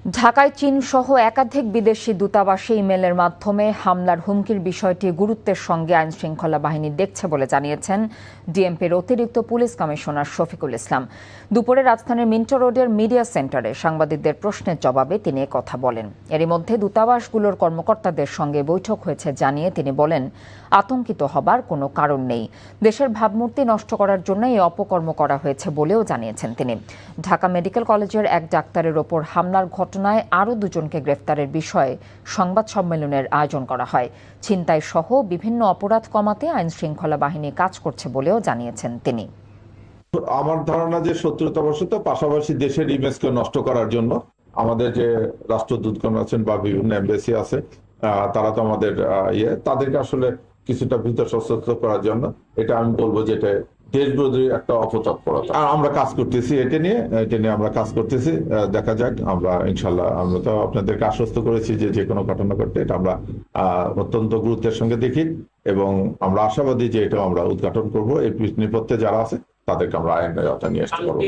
ঢাকায় চীন সহ একাধিক বিদেশি দূতাবাসে ইমেলের মাধ্যমে হামলার হুমকির বিষয়টি গুরুত্বের সঙ্গে আইনশৃঙ্খলা বাহিনী দেখছে বলে জানিয়েছেন ডিএমপির অতিরিক্ত পুলিশ কমিশনার শফিকুল ইসলাম। দুপুরে রাজধানীর মিন্টো রোডের মিডিয়া সেন্টারে সাংবাদিকদের প্রশ্নের জবাবে তিনি কথা বলেন। এরই মধ্যে দূতাবাসগুলোর কর্মকর্তাদের সঙ্গে বৈঠক হয়েছে জানিয়ে তিনি বলেন, আতঙ্কিত হবার কোনো কারণ নেই। দেশের ভাবমূর্তি নষ্ট করার জন্য এই অপকর্ম করা হয়েছে বলেও জানিয়েছেন তিনি। ঢাকা মেডিকেল কলেজের এক ডাক্তারের ওপর হামলার ঘটনায় আরও দুজনকে গ্রেফতারের বিষয়ে সংবাদ সম্মেলনের আয়োজন করা হয়। ছিনতাই সহ বিভিন্ন অপরাধ কমাতে আইনশৃঙ্খলা বাহিনী কাজ করছে বলেও জানিয়েছেন তিনি। আমার ধারণা যে শত্রুতাবশত পাশাপাশি দেশের ইমেজকে নষ্ট করার জন্য আমাদের যে রাষ্ট্রদূতগণ আছেন বা বিভিন্ন এমবেসি আছে, তারা তো আমাদের তাদেরকে আসলে কিছুটা ভীত সশস্ত্র করার জন্য, এটা আমি বলবো যে এটা দেশবিরোধী একটা অপতৎপরতা। আমরা কাজ করতেছি এটা নিয়ে আমরা কাজ করতেছি। দেখা যাক, আমরা ইনশাল্লাহ আমরা তো আপনাদেরকে আশ্বস্ত করেছি যে কোনো ঘটনা ঘটলে এটা আমরা অত্যন্ত গুরুত্বের সঙ্গে দেখি এবং আমরা আশাবাদী যে এটা আমরা উদ্ঘাটন করবো। এই নেপথ্যে যারা আছে তাদেরকে আমরা আইনের আওতায় নিয়ে আসতে পারবো।